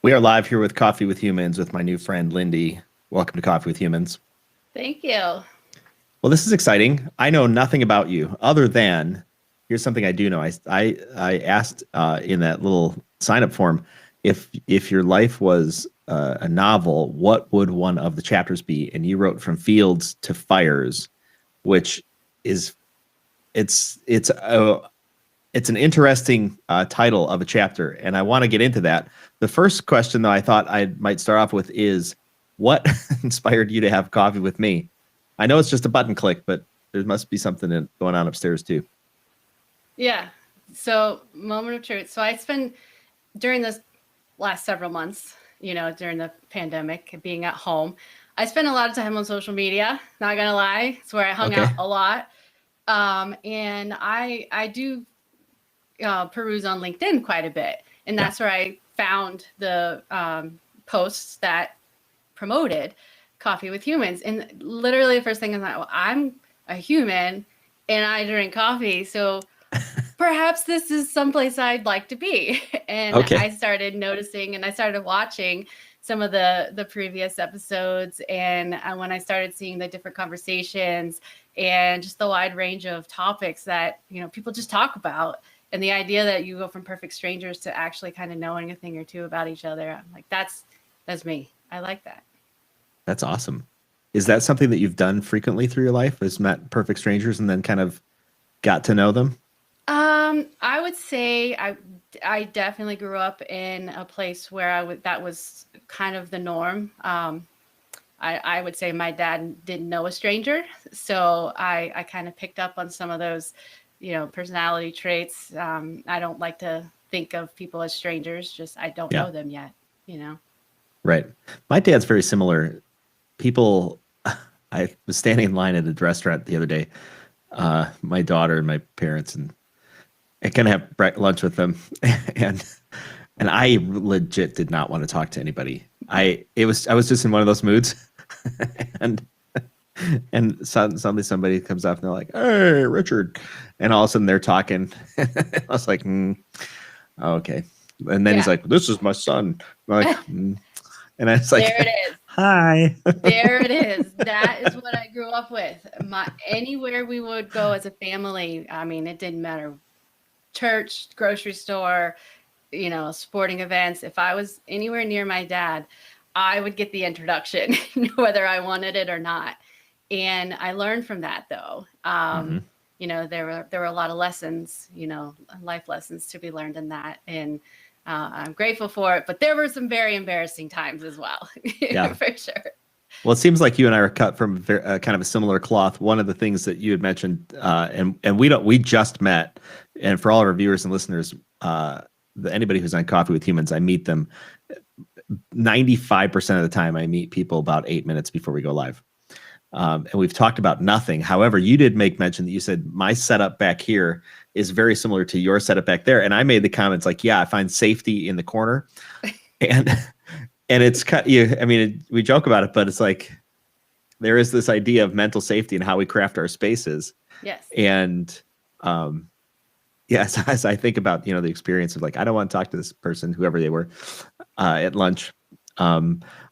We are live here with Coffee with Humans with my new friend, Lindy. Welcome to Coffee with Humans. Thank you. Well, this is exciting. I know nothing about you other than here's something I do know. I asked in that little sign up form if your life was a novel, what would one of the chapters be? And you wrote From Fields to Fires, which is it's an interesting title of a chapter, and I want to get into that. The first question, though, I thought I might start off with is, what inspired you to have coffee with me? I know it's just a button click, but there must be something going on upstairs, too. Yeah. So, moment of truth. So, I spent during this last several months, during the pandemic, being at home, I spent a lot of time on social media. Not gonna lie, it's where I hung out a lot. And I do peruse on LinkedIn quite a bit, and that's where I found the posts that promoted Coffee with Humans. And literally the first thing is like, well, I'm a human and I drink coffee, so perhaps this is someplace I'd like to be. And I started noticing and I started watching some of the previous episodes, and when I started seeing the different conversations and just the wide range of topics that people just talk about, and the idea that you go from perfect strangers to actually kind of knowing a thing or two about each other, I'm like, that's me. I like that. That's awesome. Is that something that you've done frequently through your life, is met perfect strangers and then kind of got to know them? I would say I definitely grew up in a place where that was kind of the norm. I would say my dad didn't know a stranger, so I kind of picked up on some of those, personality traits. I don't like to think of people as strangers, just I don't know them yet, Right. My dad's very similar. People, I was standing in line at a restaurant the other day, my daughter and my parents, and I kind of have lunch with them, and I legit did not want to talk to anybody. I was just in one of those moods, and suddenly somebody comes up and they're like, "Hey, Richard," and all of a sudden they're talking. I was like, "Okay," and then he's like, "This is my son." I'm like, and I was like, "There it is." Hi. There it is. That is what I grew up with. Anywhere we would go as a family, I mean, it didn't matter. Church, grocery store, sporting events. If I was anywhere near my dad, I would get the introduction, whether I wanted it or not. And I learned from that, though. There were a lot of lessons, life lessons to be learned in that. And I'm grateful for it. But there were some very embarrassing times as well, for sure. Well, it seems like you and I are cut from kind of a similar cloth. One of the things that you had mentioned, and we just met, and for all of our viewers and listeners, anybody who's on Coffee with Humans, I meet them 95% of the time. I meet people about 8 minutes before we go live, and we've talked about nothing. However, you did make mention that you said my setup back here is very similar to your setup back there, and I made the comments like, "Yeah, I find safety in the corner," and it's cut. We joke about it, but it's like there is this idea of mental safety and how we craft our spaces. Yes. And yes, as I think about the experience of like, I don't want to talk to this person, whoever they were, at lunch. I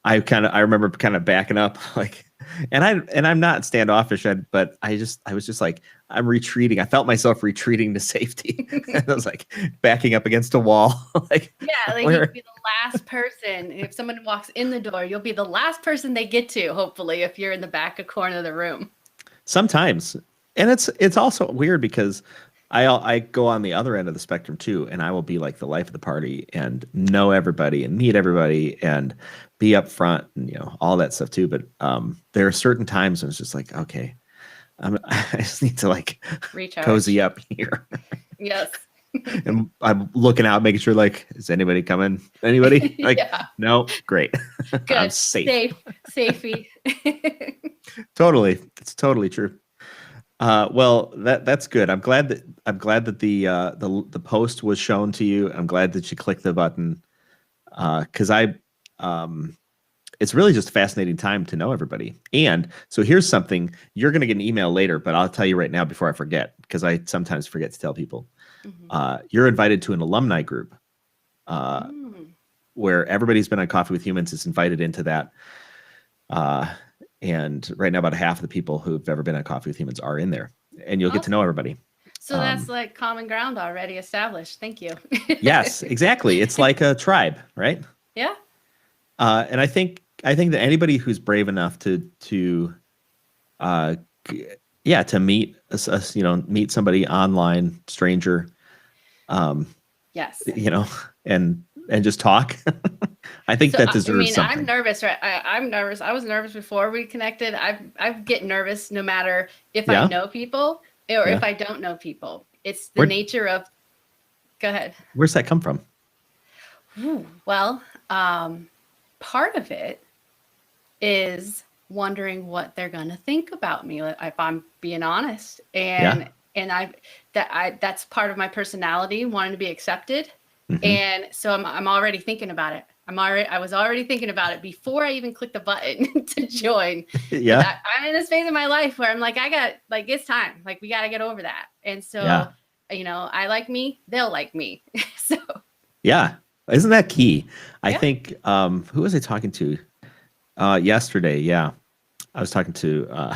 remember kind of backing up, like, and I'm not standoffish, but I was just like, I'm retreating. I felt myself retreating to safety. I was like backing up against a wall. Like, you'd be the last person. If someone walks in the door, you'll be the last person they get to, hopefully, if you're in the back corner of the room. Sometimes. And it's also weird because I go on the other end of the spectrum too, and I will be like the life of the party and know everybody and meet everybody and be up front and all that stuff too. But there are certain times when it's just like, okay, I just need to like recharge, cozy up here. Yes. And I'm looking out, making sure like, is anybody coming? Anybody? Like, no, great. Good. I'm safe. Safety. Totally. It's totally true. Well, that's good. I'm glad that the post was shown to you. I'm glad that you clicked the button, because it's really just a fascinating time to know everybody. And so here's something, you're going to get an email later, but I'll tell you right now before I forget, because I sometimes forget to tell people. You're invited to an alumni group. where everybody's been on Coffee with Humans is invited into that. And right now, about half of the people who've ever been on Coffee with Humans are in there, and you'll get to know everybody. So that's like common ground already established. Thank you. Yes, exactly. It's like a tribe, right? Yeah. And I think that anybody who's brave enough to meet us, meet somebody online, stranger, yes, and just talk. I think that deserves something. I'm nervous, right? I'm nervous. I was nervous before we connected. I get nervous no matter if I know people or if I don't know people. It's the nature of. Go ahead. Where's that come from? Well, part of it is wondering what they're gonna think about me if I'm being honest, and that's part of my personality, wanting to be accepted, and so I'm already thinking about it. I was already thinking about it before I even clicked the button to join. Yeah, I'm in this phase of my life where I'm like, it's time. Like, we got to get over that. And so, I like me, they'll like me. So. Yeah. Isn't that key? I think, who was I talking to yesterday? Yeah. I was talking to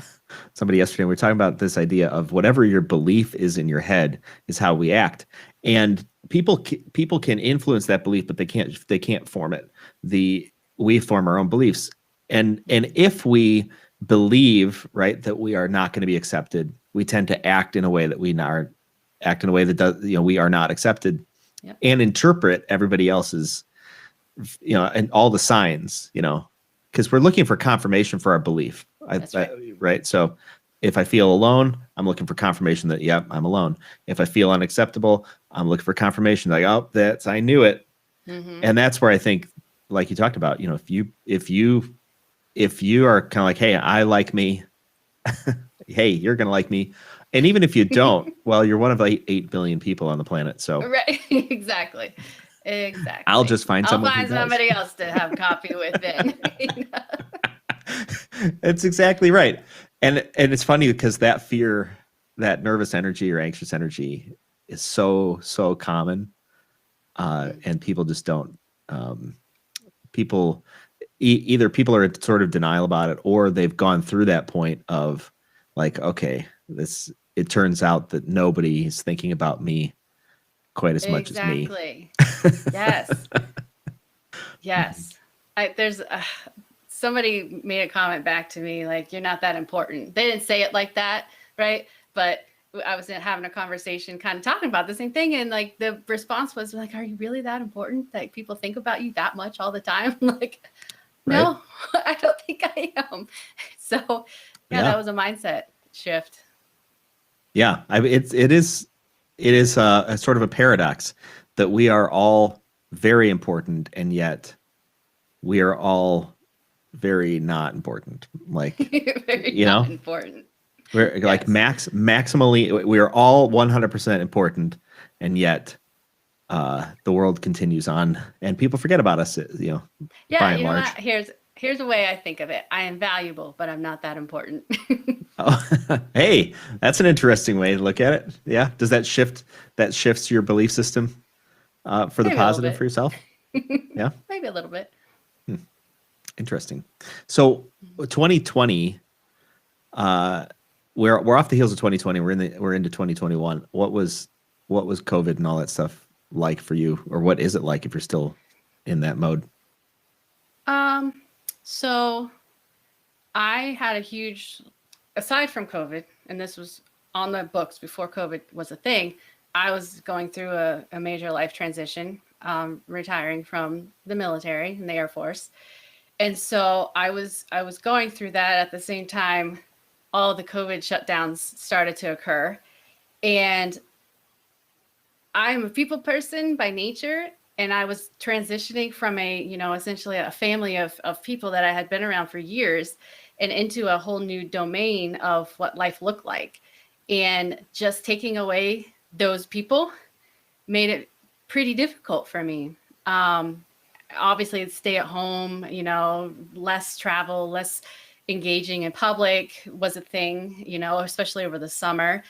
somebody yesterday. We were talking about this idea of whatever your belief is in your head is how we act. And people can influence that belief, but they can't form it. We form our own beliefs. And if we believe, right, that we are not going to be accepted, we tend to act in a way that we are not accepted. Yep. And interpret everybody else's, and all the signs, because we're looking for confirmation for our belief. Right. So if I feel alone, I'm looking for confirmation that, I'm alone. If I feel unacceptable, I'm looking for confirmation like, I knew it. Mm-hmm. And that's where I think, like you talked about, if you are kind of like, hey, I like me, hey, you're going to like me. And even if you don't, well, you're one of like 8 billion people on the planet. So right, exactly. I'll just find somebody else to have coffee with then. That's exactly right. And it's funny because that fear, that nervous energy or anxious energy is so common. And people just don't, either people are in sort of denial about it, or they've gone through that point of like, okay, it turns out that nobody is thinking about me quite as much as me. Exactly. Yes. Yes. There's somebody made a comment back to me like, you're not that important. They didn't say it like that, right? But I was having a conversation kind of talking about the same thing, and like the response was like, are you really that important that people think about you that much all the time? Like, no, I don't think I am. So that was a mindset shift. Yeah, it is a sort of a paradox that we are all very important, and yet we are all very not important. Like, not important. We're like maximally, we are all 100% important, and yet the world continues on, and people forget about us. By and large. Here's the way I think of it. I am valuable, but I'm not that important. Hey, that's an interesting way to look at it. Yeah. Does that shifts your belief system for the positive for yourself? Yeah. Maybe a little bit. Interesting. So 2020, we're off the heels of 2020. We're into 2021. What was COVID and all that stuff like for you, or what is it like if you're still in that mode? So I had a huge, aside from COVID, and this was on the books before COVID was a thing, I was going through a major life transition, retiring from the military and the Air Force. And so I was going through that at the same time. All the COVID shutdowns started to occur. And I'm a people person by nature. And I was transitioning from essentially a family of people that I had been around for years and into a whole new domain of what life looked like. And just taking away those people made it pretty difficult for me. Obviously, stay at home, less travel, less engaging in public was a thing, especially over the summer.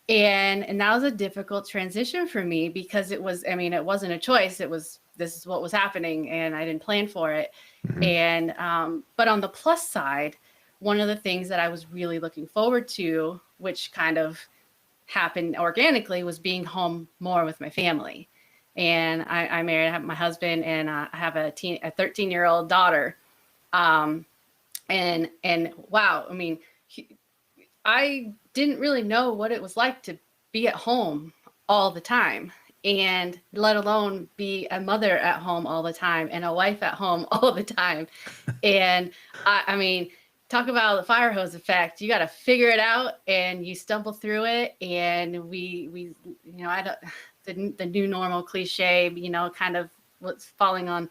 And that was a difficult transition for me because it wasn't a choice. It was this is what was happening, and I didn't plan for it. Mhm. And but on the plus side, one of the things that I was really looking forward to, which kind of happened organically, was being home more with my family. And I married, I have my husband, and I have a 13-year-old daughter. Um, and wow, I mean, I didn't really know what it was like to be at home all the time, and let alone be a mother at home all the time and a wife at home all the time. And I mean, talk about the fire hose effect. You got to figure it out, and you stumble through it. And we, you know, I don't, the new normal cliche, you know, kind of what's falling on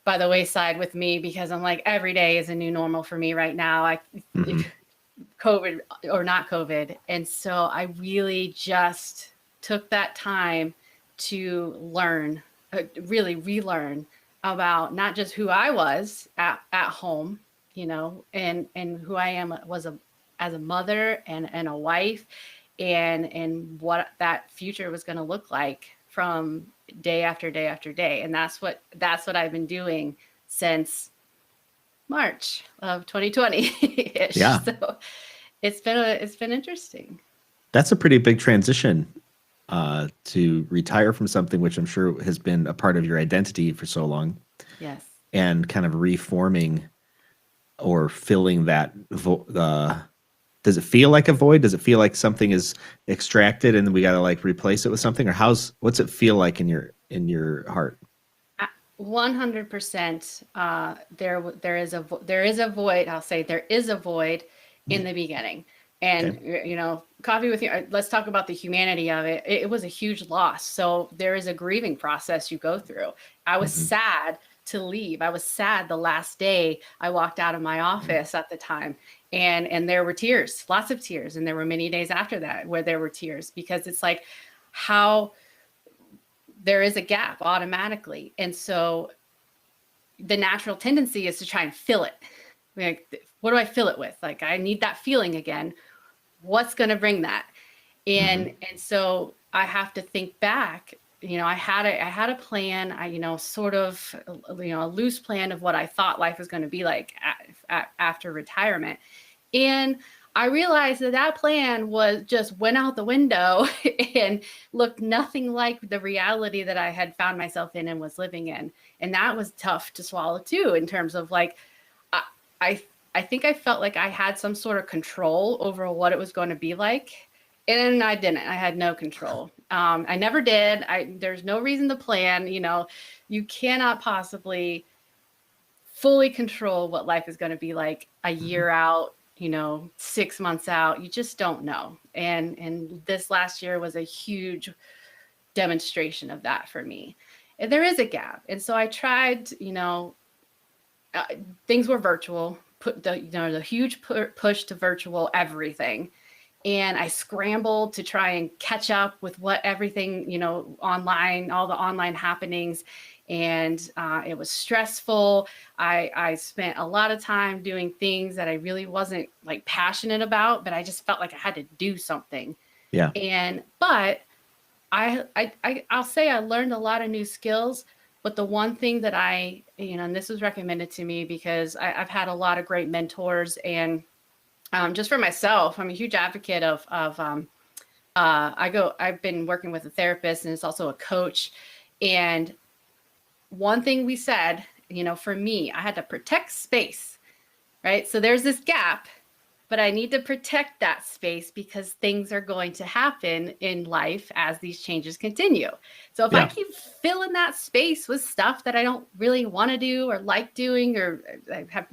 by the wayside with me, because I'm like, every day is a new normal for me right now. Mhm. COVID or not COVID. And so I really just took that time to learn, really relearn about not just who I was at home, you know, and who I am as a mother and a wife, and what that future was going to look like from day after day after day. And that's what I've been doing since March of 2020-ish. Yeah. So it's been interesting. That's a pretty big transition, to retire from something which I'm sure has been a part of your identity for so long, Yes. and kind of reforming or filling that does it feel like a void? Does it feel like something is extracted and we got to like replace it with something, or what's it feel like in your heart? 100%. There is a void. I'll say there is a void in the beginning. And Okay. you know, coffee with you. Let's talk about the humanity of it. It was a huge loss. So there is a grieving process you go through. I was Mhm. sad to leave. I was sad the last day I walked out of my office at the time. And there were tears, lots of tears. And there were many days after that where there were tears, because it's like how there is a gap automatically. And so the natural tendency is to try and fill it. Like, what do I fill it with? Like, I need that feeling again. What's going to bring that? Mhm. And so I have to think back. You know, I had a plan. Sort of, a loose plan of what I thought life was going to be like after retirement. And I realized that plan was just went out the window and looked nothing like the reality that I had found myself in and was living in. And that was tough to swallow too, in terms of like, I, I, I think I felt like I had some sort of control over what it was going to be like. And I didn't. I had no control. I never did. There's no reason to plan. You know, you cannot possibly fully control what life is going to be like a Mhm. year out, 6 months out. You just don't know. And this last year was a huge demonstration of that for me. And there is a gap. And so I tried, uh, things were virtual, put the huge push to virtual everything. And I scrambled to try and catch up with what everything, online, all the online happenings. And it was stressful. I spent a lot of time doing things that I really wasn't like passionate about, but I just felt like I had to do something. Yeah. But I'll say I learned a lot of new skills. But the one thing that and this was recommended to me because I've had a lot of great mentors, and just for myself, I'm a huge advocate I've been working with a therapist, and it's also a coach. And one thing we said, for me, I had to protect space, right? So there's this gap, but I need to protect that space because things are going to happen in life as these changes continue. So if I Yeah. keep filling that space with stuff that I don't really want to do or like doing, or I have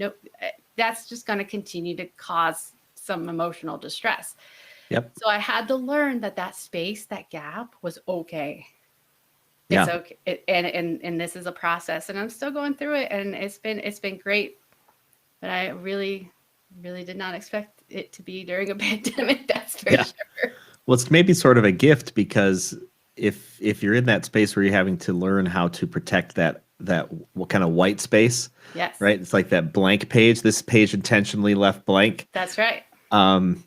that's just going to continue to cause some emotional distress. Yep. So I had to learn that space, that gap was okay. It's Yeah. okay. And this is a process, and I'm still going through it, and it's been great. But I really, really did not expect it to be during a pandemic. That's for Yeah. sure. Well, it's maybe sort of a gift, because if you're in that space where you're having to learn how to protect that what kind of white space, Yes, right? It's like that blank page. This page intentionally left blank. that's right. Um,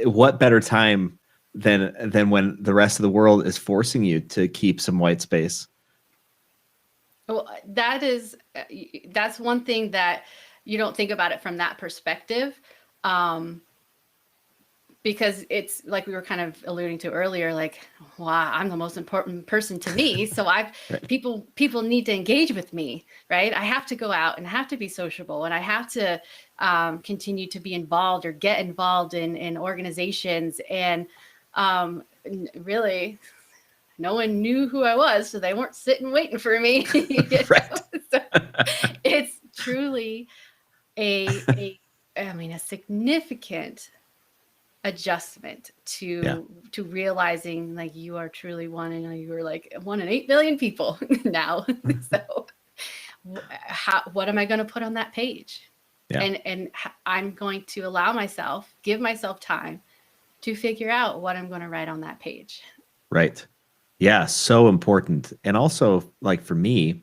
what better time than when the rest of the world is forcing you to keep some white space? Well, that's one thing that you don't think about it from that perspective. Because it's like we were kind of alluding to earlier, like, wow, I'm the most important person to me. So Right. people need to engage with me, right? I have to go out and I have to be sociable and I have to continue to be involved or get involved in organizations. And really, no one knew who I was, so they weren't sitting waiting for me. Right. So it's truly a significant adjustment Yeah. to realizing like you are truly one and you are like 1 in 8 billion people now. So what am I going to put on that page? Yeah. And I'm going to give myself time to figure out what I'm going to write on that page. Right. Yeah. So important. And also, like for me,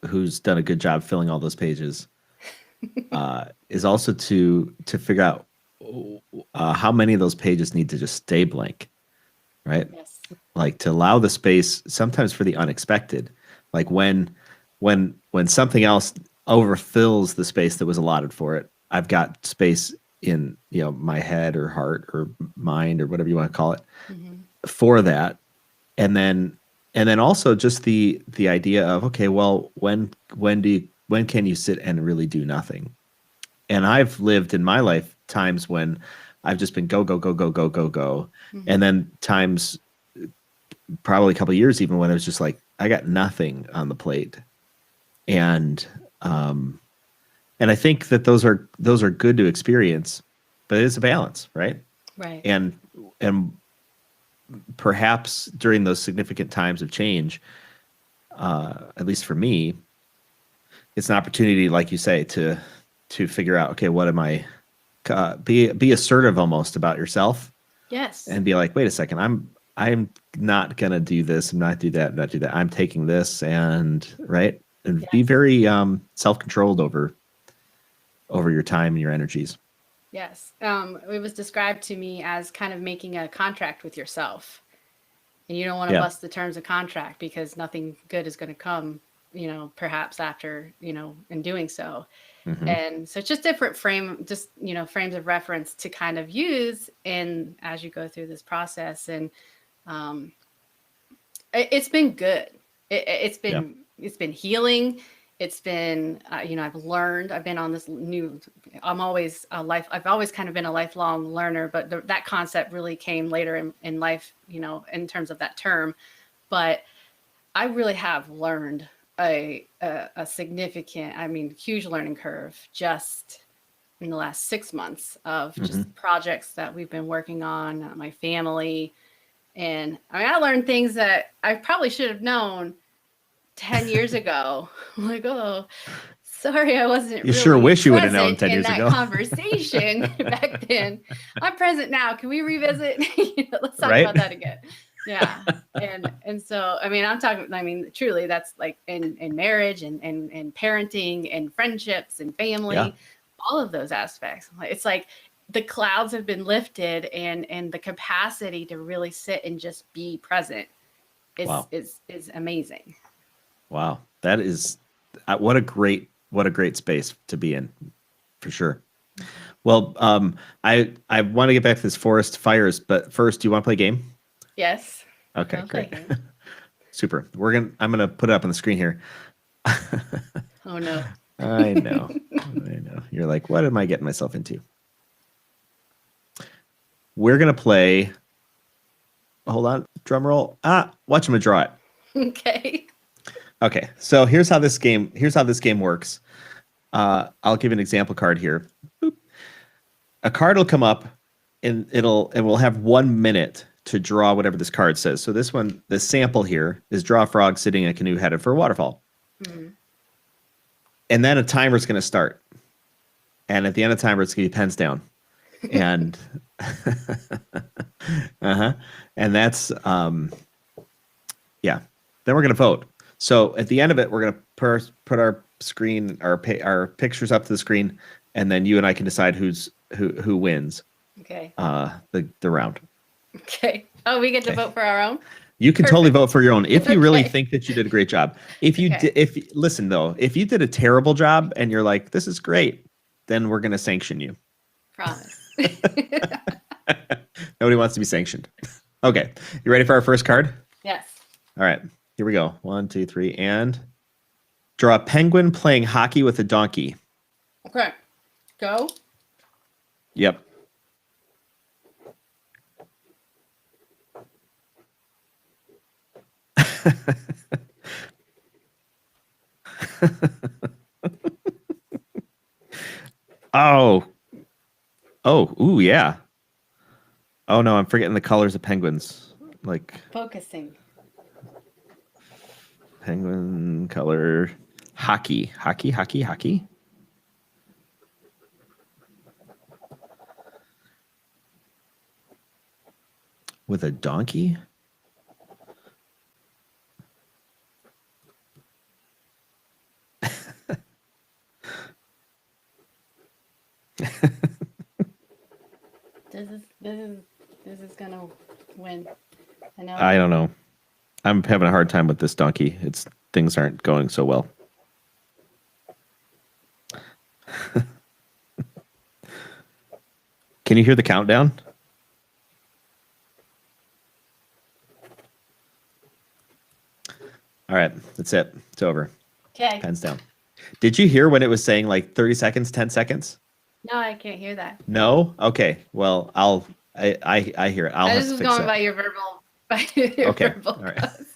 who's done a good job filling all those pages, is also to figure out how many of those pages need to just stay blank, right? Yes. Like to allow the space sometimes for the unexpected, like when something else overfills the space that was allotted for it. I've got space in my head or heart or mind or whatever you want to call it Mm-hmm. for that, and then also just the idea of, okay, well, when can you sit and really do nothing? And I've lived in my life times when I've just been go go go go go go go, Mm-hmm. and then times probably a couple of years even when it was just like I got nothing on the plate, and um, and I think that those are good to experience, but it's a balance, right? Right. And perhaps during those significant times of change, at least for me, it's an opportunity, like you say, to figure out, okay, what am I? Be assertive almost about yourself, Yes. and be like, wait a second, I'm not gonna do this, I'm not do that, I'm not do that. I'm taking this, and right, and be Yes. very self-controlled over your time and your energies. Yes. It was described to me as kind of making a contract with yourself. And you don't want to Yeah. bust the terms of contract because nothing good is going to come, perhaps after, in doing so. Hmm. And so it's just different frames of reference to kind of use in as you go through this process. And um, it's been good. It's Yeah. been healing. It's been I've been on this new. I've always kind of been a lifelong learner, but that concept really came later in life. In terms of that term, but I really have learned a significant, huge learning curve just in the last 6 months of Hmm. just projects that we've been working on, my family. And I learned things that I probably should have known 10 years ago. I'm like, oh, sorry, I wasn't You sure really wish you would have known present 10 in years that ago. conversation back then. I'm present now. Can we revisit? Let's talk Right. about that again. Yeah. And so, I'm talking, truly, that's like in marriage and parenting and friendships and Yeah. family, all of those aspects. It's like the clouds have been lifted and the capacity to really sit and just be present Wow. is amazing. Wow. That is what a great space to be in, for sure. Well, I want to get back to this forest fires, but first, do you want to play a game? Yes. Okay, I'll play great. games. Super. I'm gonna put it up on the screen here. Oh no. I know. I know. You're like, what am I getting myself into? We're gonna play. Hold on, drum roll. Watch me draw it. Okay. Okay, so here's how this game works. I'll give you an example card here. Boop. A card will come up, and we'll have 1 minute to draw whatever this card says. So this sample here is draw a frog sitting in a canoe headed for a waterfall. Mm-hmm. And then a timer is going to start. And at the end of the timer, it's going to be pens down. And uh-huh. And that's yeah. Then we're going to vote. So at the end of it, we're going to put our screen, our pictures up to the screen, and then you and I can decide who wins Okay. the round. Okay. Oh, we get to Okay. vote for our own? You can totally Perfect. vote for your own if you really Okay. think that you did a great job. If you Okay. listen though, if you did a terrible job and you're like, this is great, then we're gonna sanction you. Promise. Nobody wants to be sanctioned. Okay, you ready for our first card? Yes. All right, here we go. 1, 2, 3, and draw a penguin playing hockey with a donkey. Okay. Go. Yep. Oh. Oh, ooh, yeah. Oh no, I'm forgetting the colors of penguins. Like Focusing. penguin color hockey. Hockey. With a donkey? This is gonna win. I know. I don't know. I'm having a hard time with this donkey. Things aren't going so well. Can you hear the countdown? All right, that's it. It's over. Okay. Pens down. Did you hear when it was saying like 30 seconds, 10 seconds? No, I can't hear that. No? Okay. Well, I hear it. I'll I have just to was fix going that. by your verbal Okay. verbal All right. buzz.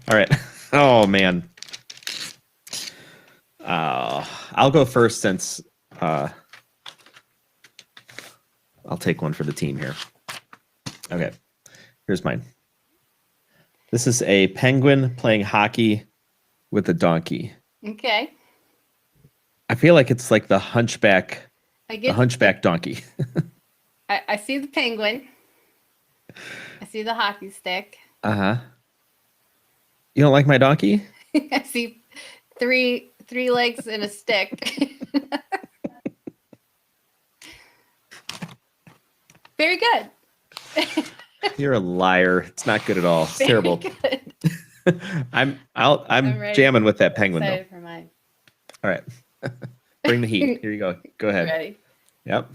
All right. Oh man. I'll go first since I'll take one for the team here. Okay. Here's mine. This is a penguin playing hockey with a donkey. Okay. I feel like it's like the hunchback I get donkey. I see the penguin. I see the hockey stick. Uh-huh. You don't like my donkey? I see three legs and a stick. Very good. You're a liar. It's not good at all. It's terrible. Good. I'm ready. jamming with that penguin though. Excited for mine. All right. Bring the heat. Here you go. Go ahead. Ready? Yep.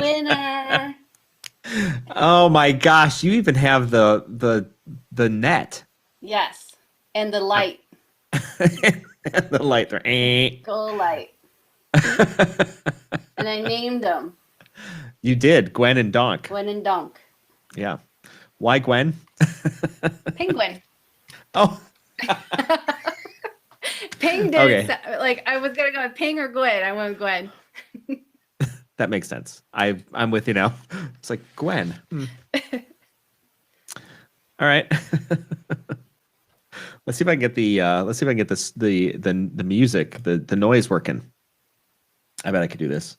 Winner. Oh my gosh, you even have the net. Yes. And the light. The light there. Go light. And I named them You did, Gwen and Donk. Gwen and Dunk. Yeah. Why Gwen? Penguin. Oh. Ping did like I was gonna go with Ping or Gwen. I went Gwen. That makes sense. I'm with you now. It's like Gwen. All right. Let's see if I can get the music, the noise working. I bet I could do this.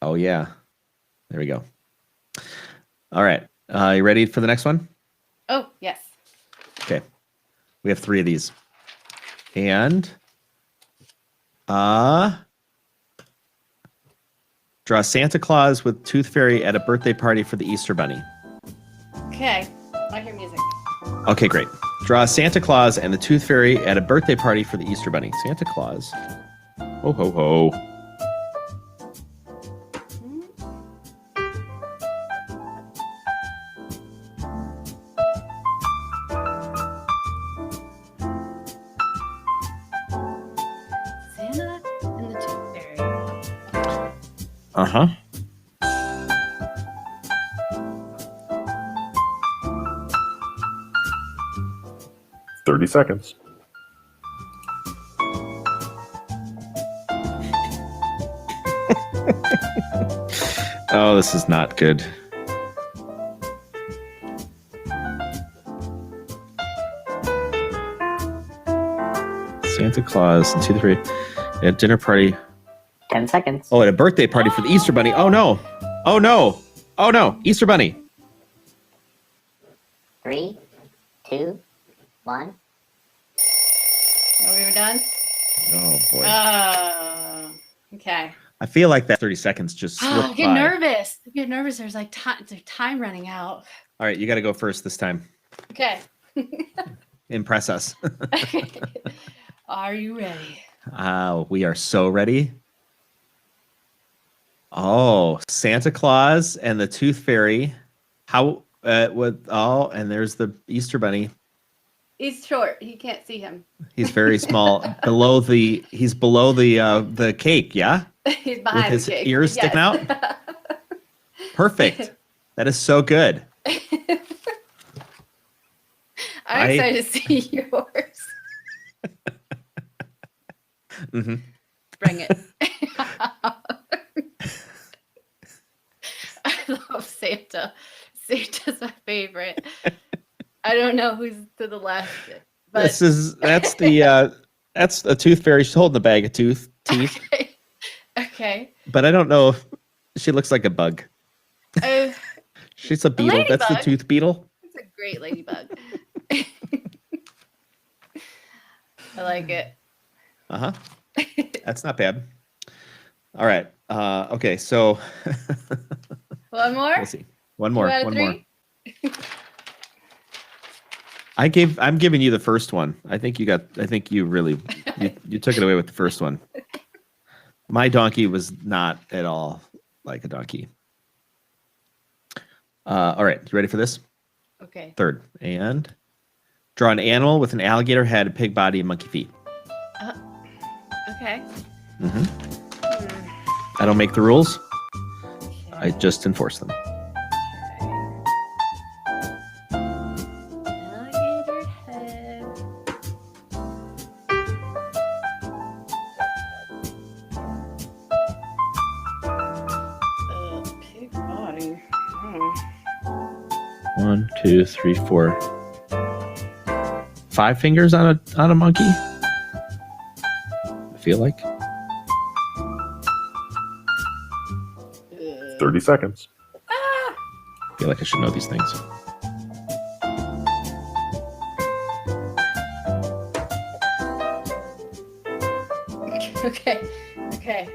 Oh yeah. There we go. All right. You ready for the next one? Oh, yes. Okay. We have 3 of these. And draw Santa Claus with Tooth Fairy at a birthday party for the Easter Bunny. Okay. I hear music. Okay, great. Draw Santa Claus and the Tooth Fairy at a birthday party for the Easter Bunny. Santa Claus. Ho, ho, ho. Santa and the Tooth Fairy. Uh-huh. Seconds. Oh, this is not good. Santa Claus and Tooth Fairy at a dinner party. 10 seconds. Oh, at a birthday party for the Easter Bunny. Oh no. Oh no. Oh no. Easter Bunny. 3, 2, 1. Are we done? Oh boy. Okay. I feel like that 30 seconds just slipped I get by. nervous. I get nervous. There's like time running out. All right, you got to go first this time. Okay. Impress us. Are you ready? We are so ready. Oh, Santa Claus and the Tooth Fairy. How? And there's the Easter Bunny. He's short. He can't see him. He's very small. He's below the cake. Yeah, He's behind with his the cake. ears sticking out. Perfect. That is so good. I'm excited to see yours. Mm-hmm. Bring it. I love Santa. Santa's my favorite. I don't know who's to the left, but That's a Tooth Fairy. She's holding a bag of teeth. Okay. But I don't know if she looks like a bug. Uh, She's a beetle. That's the tooth beetle. It's a great ladybug. I like it. Uh-huh. That's not bad. All right. Okay, so One more? we'll see. One more. 2 out of One 3? more. I'm giving you the first one. I think you really you took it away with the first one. My donkey was not at all like a donkey. All right, you ready for this? Okay. Third. And draw an animal with an alligator head, a pig body, and monkey feet. Okay. Mm-hmm. I don't make the rules. I just enforce them. Alligator head. Pig body. 1, 2, 3, 4. 5 fingers on a monkey. I feel like 30 seconds. I feel like I should know these things. Okay.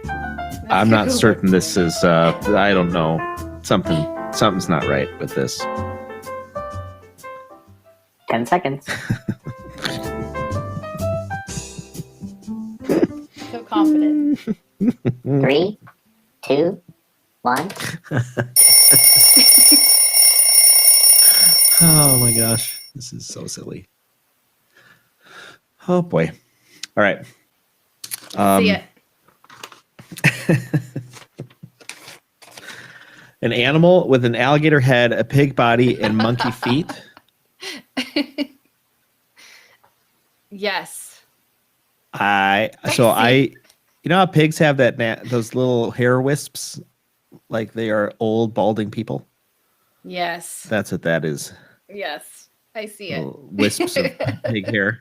I'm not certain this is. I don't know. Something's not right with this. 10 seconds. So confident. 3, 2, 1. Oh my gosh, this is so silly. Oh boy. All right. See it. An animal with an alligator head, a pig body, and monkey feet. Yes. You know how pigs have those little hair wisps, like they are old balding people. Yes. That's what that is. Yes. I see it. Little wisps of pig hair.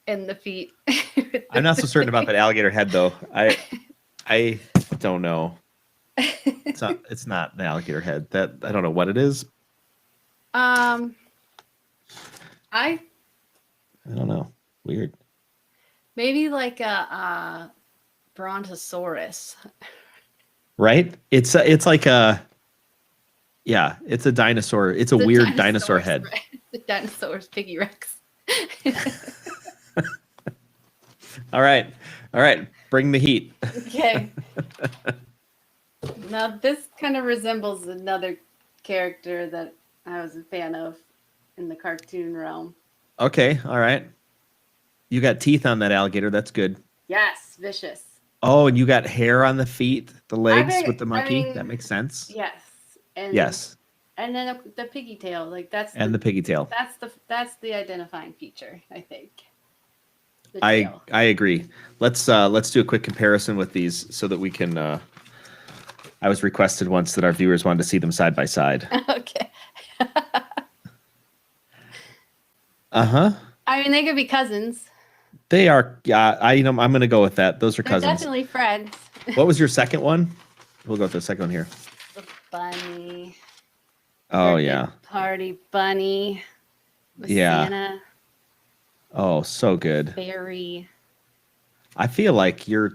And the feet. I'm not so certain about that alligator head though. I don't know. It's not an alligator head. That I don't know what it is. I don't know. Weird. maybe like a brontosaurus. Right? It's like it's a dinosaur. It's a weird dinosaur head. Right? The dinosaur's piggy rex. All right. Bring the heat. Okay. Now this kind of resembles another character that I was a fan of in the cartoon realm. Okay. All right. You got teeth on that alligator. That's good. Yes, vicious. Oh, and you got hair on the feet, the legs with the monkey. I mean, that makes sense. Yes. And Yes. And then the piggy tail, like that's And the piggy tail. That's the identifying feature, I think. The I tail. agree. Let's do a quick comparison with these so that we can. I was requested once that our viewers wanted to see them side by side. Okay. Uh-huh. I mean, they could be cousins. They are. Yeah, I'm going to go with that. Those are They're cousins. definitely friends. What was your second one? We'll go with the second one here. The bunny. Oh Birthday yeah. Party bunny. With Yeah. Santa. Oh, so good. Very. I feel like you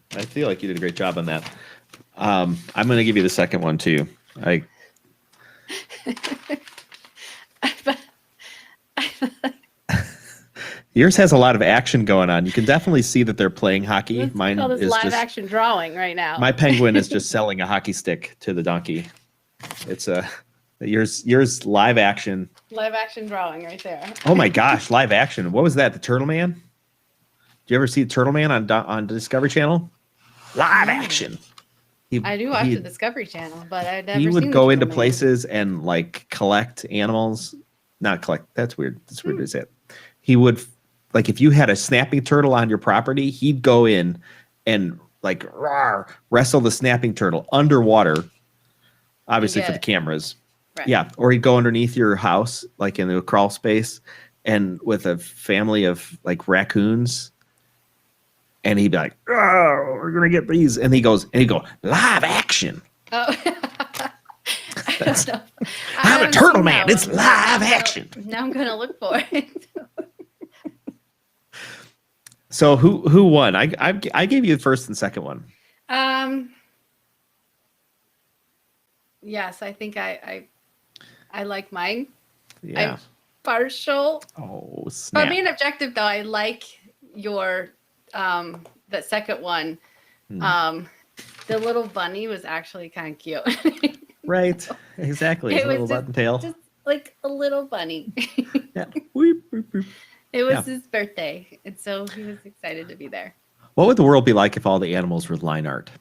did a great job on that. I'm going to give you the second one too. Yours has a lot of action going on. You can definitely see that they're playing hockey. Let's Mine call this is live just action drawing right now. my penguin is just selling a hockey stick to the donkey. It's yours live action. Live action drawing right there. Oh my gosh, live action. What was that? The Turtle Man? Did you ever see Turtle Man on Discovery Channel? Live action. I do watch the Discovery Channel, but I've never He seen would the go into Turtle Man. places and like collect animals. Not collect. That's weird. That's weird to say it. He would, like, if you had a snapping turtle on your property, he'd go in and like wrestle the snapping turtle underwater, obviously for the cameras. Right. Yeah. Or he'd go underneath your house, like in the crawl space, and with a family of like raccoons. And he'd be like, "Oh, we're gonna get these," and he'd go live action. Oh. I don't know. I'm a turtle man. It's live action. Now I'm gonna look for it. So who won? I gave you the first and second one. Yes, I think I like mine. Yeah. I'm partial. Oh snap! But being objective though, I like your that second one. The little bunny was actually kind of cute. Right. Exactly. It A little was button tail. just like a little bunny. Yeah. Weep, weep, weep. It was Yeah. his birthday, and so he was excited to be there. What would the world be like if all the animals were line art?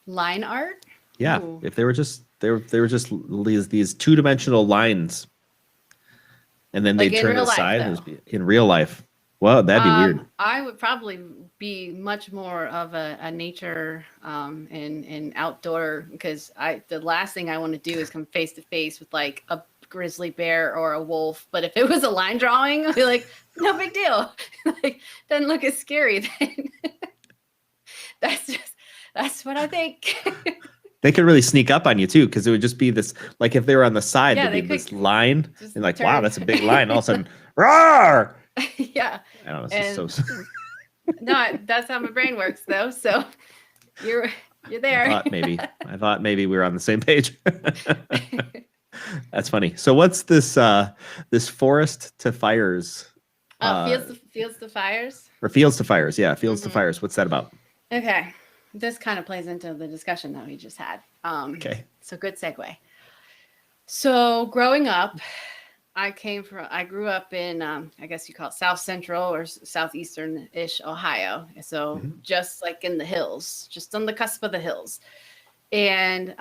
Line art? Yeah. Ooh. If they were just these two-dimensional lines, and then Like they in turn to real the life, side though. and it'd be in real life. Well, that'd be weird. I would probably be much more of a nature and outdoor, because the last thing I want to do is come face to face with like a grizzly bear or a wolf. But if it was a line drawing, I'd be like, no big deal. Like, doesn't look as scary then. That's what I think. They could really sneak up on you too, because it would just be this, like if they were on the side, Yeah, there'd be they this line, just and like, turn. wow, that's a big line. All of a sudden, roar! Yeah. I don't know. It's just so. No, that's how my brain works though. So you're there. I thought maybe we were on the same page. That's funny. So what's this this forest to fires? Fields to fires. Or fields to fires? Yeah, fields to Mhm. fires. What's that about? Okay, this kind of plays into the discussion that we just had. Okay. So good segue. So growing up, I grew up in, I guess you call it South Central or Southeastern-ish Ohio. So just like in the hills, just on the cusp of the hills. And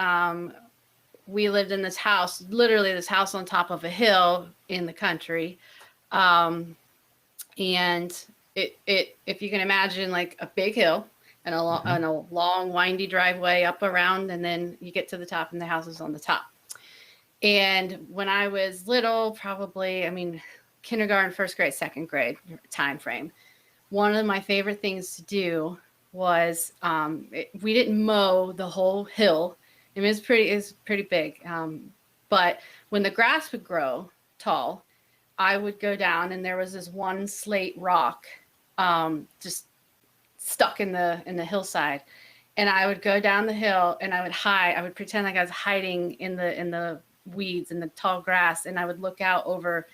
we lived in this house, literally this house on top of a hill in the country. And it if you can imagine like a big hill and and a long windy driveway up around, and then you get to the top and the house is on the top. And when I was little, probably, kindergarten, first grade, second grade time frame, one of my favorite things to do was we didn't mow the whole hill. It was pretty big. But when the grass would grow tall, I would go down, and there was this one slate rock just stuck in the hillside. And I would go down the hill and I would hide. I would pretend like I was hiding in the weeds and the tall grass, and I would look out over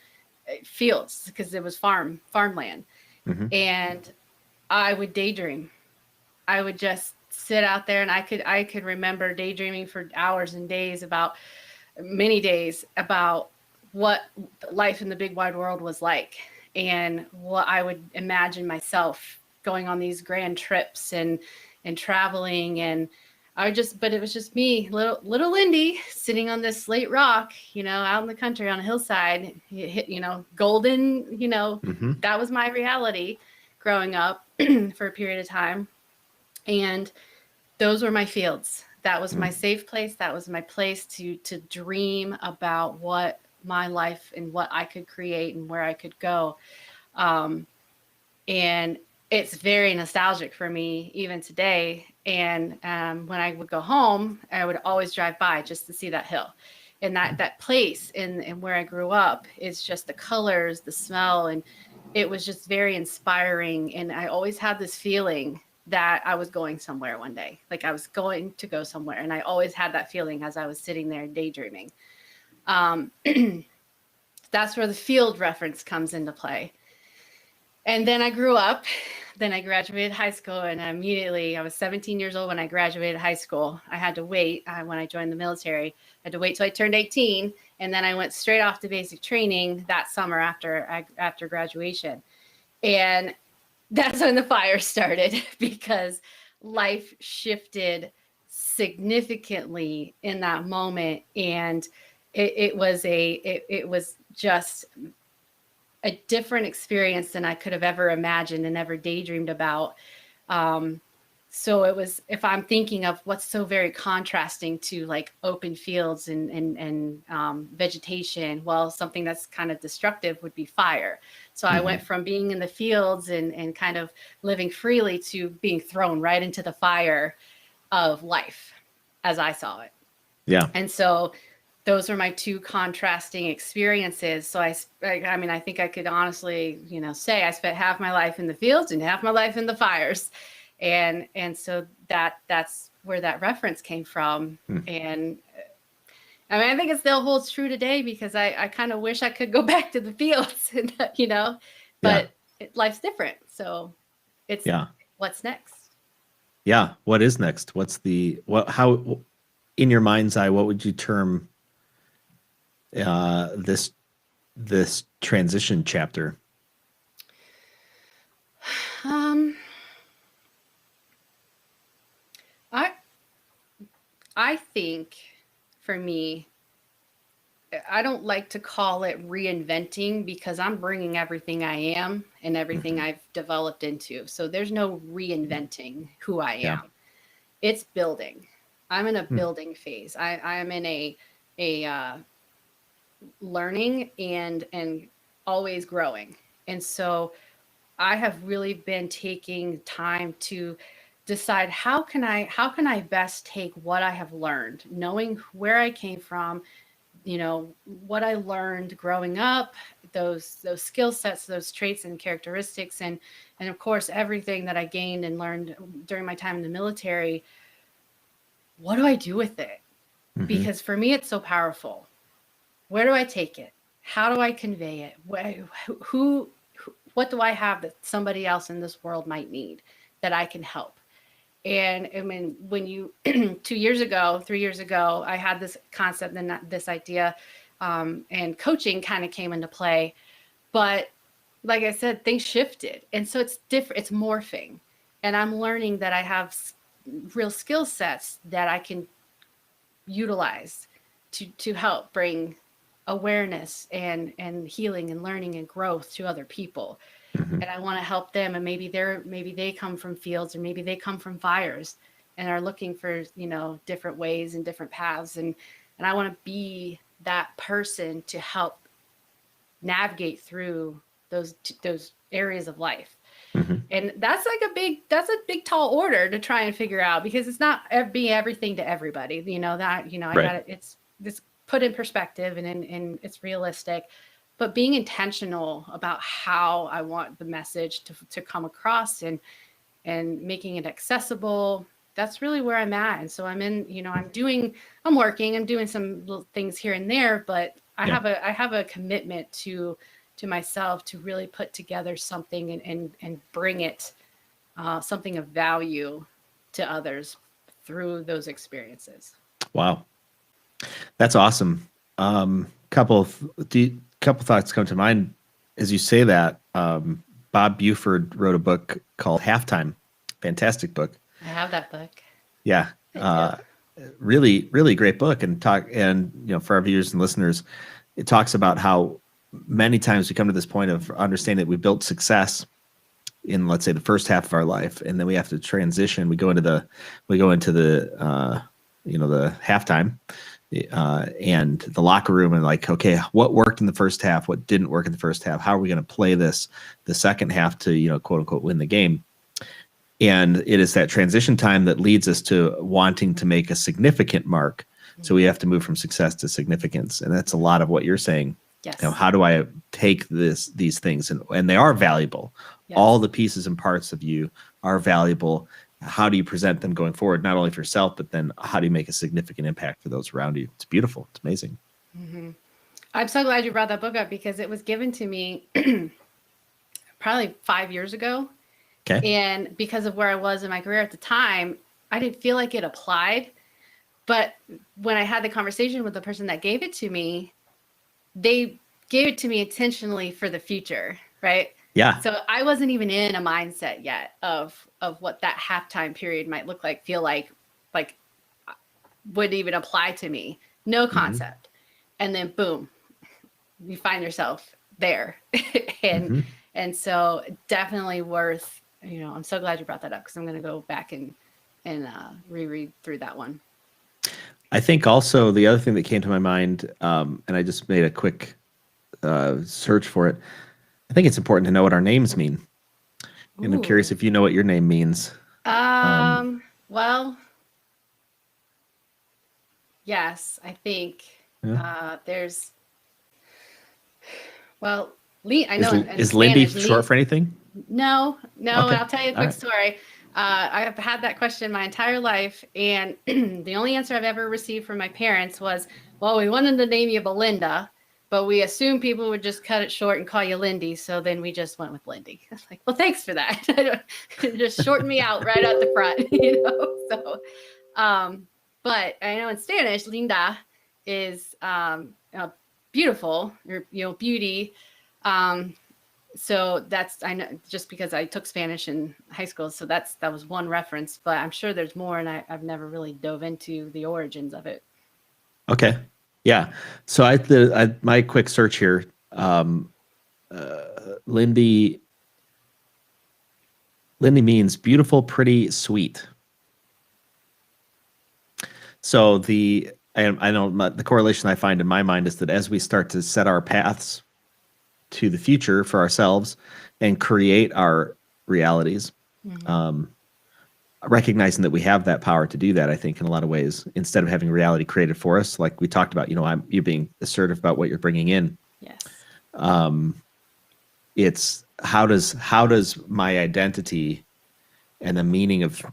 fields because it was farmland. And I would daydream. I would just sit out there, and I could remember daydreaming for hours and days many days about what life in the big wide world was like, and what I would imagine myself going on these grand trips and traveling. And but it was just me, little Lindy, sitting on this slate rock, out in the country on a hillside, golden, that was my reality growing up for a period of time. And those were my fields. That was my safe place. That was my place to dream about what my life and what I could create and where I could go. And it's very nostalgic for me even today. And when I would go home, I would always drive by just to see that hill. And that place and where I grew up is just the colors, the smell, and it was just very inspiring. And I always had this feeling that I was going somewhere one day, like I was going to go somewhere. And I always had that feeling as I was sitting there daydreaming. That's where the field reference comes into play. And then I grew up, then I graduated high school, and I was 17 years old when I graduated high school. I had to wait when I joined the military. I had to wait till I turned 18, and then I went straight off to basic training that summer after graduation. And that's when the fire started, because life shifted significantly in that moment. And it was just a different experience than I could have ever imagined and ever daydreamed about. So it was, if I'm thinking of what's so very contrasting to like open fields and vegetation, well, something that's kind of destructive would be fire. So I went from being in the fields and kind of living freely to being thrown right into the fire of life as I saw it. Yeah. And so those are my two contrasting experiences. So I mean, I think I could honestly, say I spent half my life in the fields and half my life in the fires. And so that's where that reference came from. And I mean, I think it still holds true today, because I kind of wish I could go back to the fields, but life's different. So it's what's next? Yeah. What is next? How, in your mind's eye, what would you term this transition chapter? I think for me, I don't like to call it reinventing, because I'm bringing everything I am and everything I've developed into. So there's no reinventing who I am. It's building. I'm in a building phase. I'm in a learning and always growing. And so I have really been taking time to decide how can I best take what I have learned, knowing where I came from, what I learned growing up, those skill sets, those traits and characteristics, and of course everything that I gained and learned during my time in the military. What do I do with it? Because for me, it's so powerful. Where do I take it? How do I convey it? What do I have that somebody else in this world might need that I can help? And I mean, when you 3 years ago, I had this concept and this idea, and coaching kind of came into play. But like I said, things shifted. And so it's different. It's morphing. And I'm learning that I have real skill sets that I can utilize to help bring awareness and healing and learning and growth to other people. And I want to help them. And maybe they come from fields, or maybe they come from fires and are looking for, different ways and different paths. And I want to be that person to help navigate through those areas of life. And that's a big tall order to try and figure out, because it's not being everything to everybody, it's put in perspective and it's realistic, but being intentional about how I want the message to come across and making it accessible. That's really where I'm at. And so I'm working, I'm doing some little things here and there, but I have a commitment to myself to really put together something and bring it something of value to others through those experiences. Wow. That's awesome. Couple thoughts come to mind as you say that. Bob Buford wrote a book called Halftime. Fantastic book. I have that book. Yeah. Really, really great book. And for our viewers and listeners, it talks about how many times we come to this point of understanding that we built success in, let's say, the first half of our life, and then we have to transition. We go into the halftime and the locker room, and like, okay, what worked in the first half? What didn't work in the first half? How are we going to play the second half to, quote unquote, win the game? And it is that transition time that leads us to wanting to make a significant mark. So we have to move from success to significance. And that's a lot of what you're saying. Yes. You know, how do I take these things, and they are valuable. Yes. All the pieces and parts of you are valuable. How do you present them going forward, not only for yourself, but then how do you make a significant impact for those around you? It's beautiful. It's amazing. Mm-hmm. I'm so glad you brought that book up because it was given to me probably 5 years ago. Okay. And because of where I was in my career at the time, I didn't feel like it applied. But when I had the conversation with the person that gave it to me, they gave it to me intentionally for the future, right? Yeah. So I wasn't even in a mindset yet of what that halftime period might look like, feel like would even apply to me. No concept. And then boom, you find yourself there. and so definitely worth, I'm so glad you brought that up because I'm going to go back and reread through that one. I think also the other thing that came to my mind, and I just made a quick search for it. I think it's important to know what our names mean. And I'm curious if you know what your name means. Well, yes, I think there's, well, I know is Lindy Spanish, short for anything? No. Okay. And I'll tell you a quick right. story. I've had that question my entire life, and the only answer I've ever received from my parents was, well, we wanted to name you Belinda, but we assumed people would just cut it short and call you Lindy, so then we just went with Lindy. I was like, well, thanks for that. Just shorten me out right at the front, So, but I know in Spanish, Linda is beautiful, or beauty. So that's, I know, just because I took Spanish in high school, so that was one reference, but I'm sure there's more, and I've never really dove into the origins of it. Okay. Yeah. So my quick search here, Lindy means beautiful, pretty, sweet. So I know the correlation I find in my mind is that as we start to set our paths to the future for ourselves and create our realities, recognizing that we have that power to do that, I think in a lot of ways, instead of having reality created for us, like we talked about, you're being assertive about what you're bringing in. Yes. It's how does my identity and the meaning of,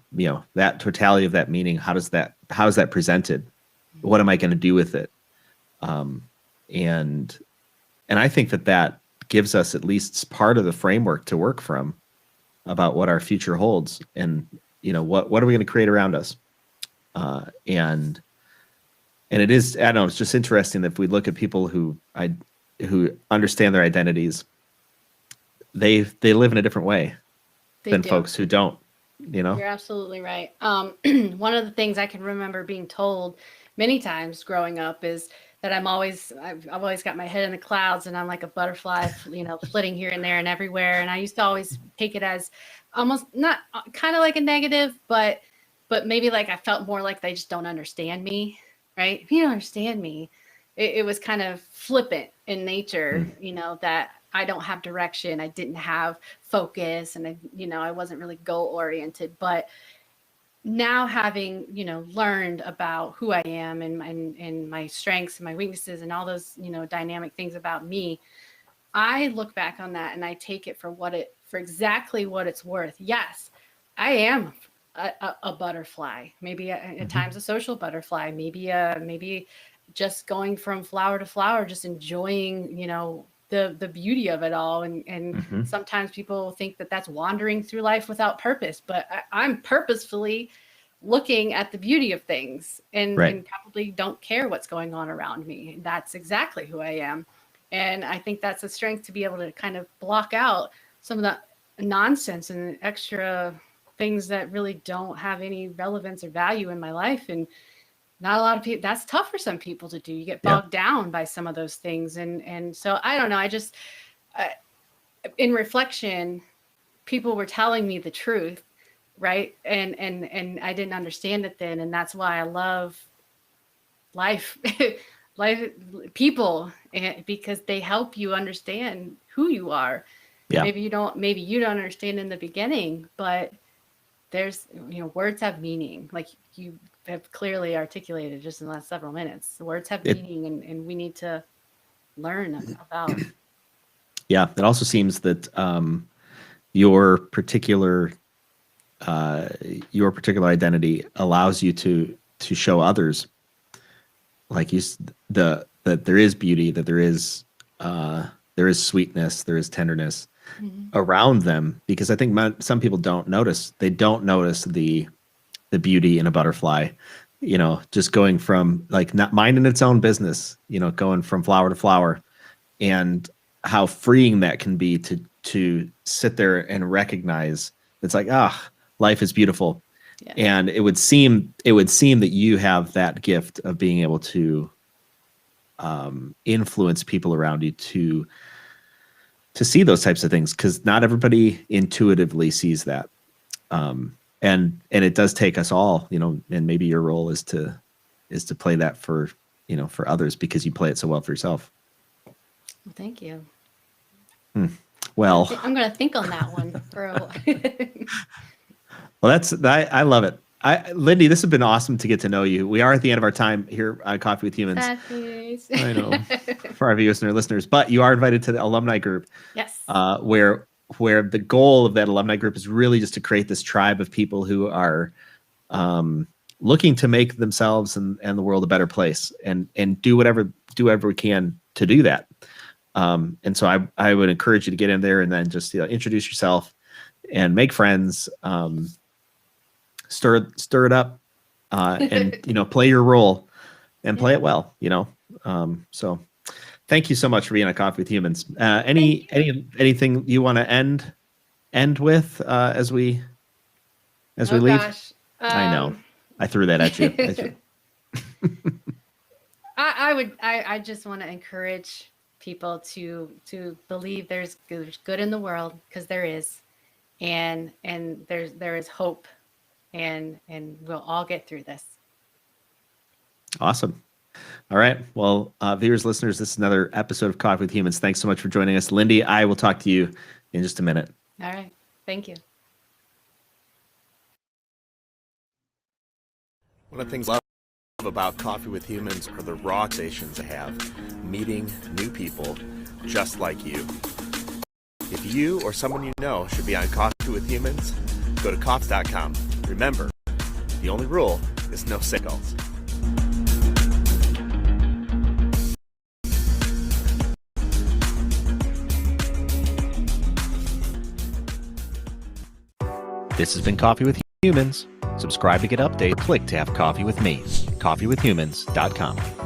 that totality of that meaning, how is that presented? What am I going to do with it? And I think that gives us at least part of the framework to work from about what our future holds, and what are we going to create around us, and it is, I don't know, it's just interesting that if we look at people who understand their identities, they live in a different way than folks who don't. You're absolutely right. One of the things I can remember being told many times growing up is that I've always got my head in the clouds, and I'm like a butterfly, flitting here and there and everywhere. And I used to always take it as almost not kind of like a negative, but maybe like I felt more like they just don't understand me, right? If you don't understand me, it was kind of flippant in nature, that I don't have direction. I didn't have focus, and I wasn't really goal oriented. But now having, learned about who I am and my strengths and my weaknesses and all those, dynamic things about me, I look back on that and I take it for exactly what it's worth. Yes, I am a butterfly, maybe at times a social butterfly, maybe just going from flower to flower, just enjoying, the beauty of it all. And sometimes people think that that's wandering through life without purpose, but I'm purposefully looking at the beauty of things and probably don't care what's going on around me. That's exactly who I am. And I think that's a strength to be able to kind of block out some of the nonsense and extra things that really don't have any relevance or value in my life. And not a lot of people, that's tough for some people to do. You get bogged down by some of those things. And so I don't know. I just, in reflection, people were telling me the truth. Right. And I didn't understand it then. And that's why I love life, people, because they help you understand who you are. Yeah. Maybe you don't understand in the beginning, but there's, words have meaning. Like you have clearly articulated just in the last several minutes. The words have meaning, and we need to learn about. Yeah, it also seems that your particular identity allows you to show others, like that there is beauty, that there is sweetness, there is tenderness around them, because I think some people don't notice. They don't notice the beauty in a butterfly, just going from like not minding its own business, going from flower to flower, and how freeing that can be to sit there and recognize it's like, life is beautiful. Yeah. And it would seem that you have that gift of being able to influence people around you to see those types of things, because not everybody intuitively sees that. And it does take us all, and maybe your role is to play that for others, because you play it so well for yourself. Well, thank you. Well, I'm going to think on that one for a while. Well, I love it. Lindy, this has been awesome to get to know you. We are at the end of our time here on Coffee with Humans. I know, for our viewers and our listeners, but you are invited to the alumni group. Yes. Where the goal of that alumni group is really just to create this tribe of people who are looking to make themselves and the world a better place, and do whatever we can to do that. And so I would encourage you to get in there and then just introduce yourself and make friends, stir it up, and play your role and play it well. So thank you so much for being on Coffee with Humans. Anything you want to end with as we leave? Gosh. I know I threw that at you. I just want to encourage people to believe there's good in the world, because there is, and there is hope, and we'll all get through this. Awesome. All right. Well, viewers, listeners, this is another episode of Coffee with Humans. Thanks so much for joining us. Lindy, I will talk to you in just a minute. All right. Thank you. One of the things I love about Coffee with Humans are the raw conversations I have, meeting new people just like you. If you or someone you know should be on Coffee with Humans, go to coffee.com. Remember, the only rule is no signals. This has been Coffee with Humans. Subscribe to get updates. Click to have coffee with me. coffeewithhumans.com.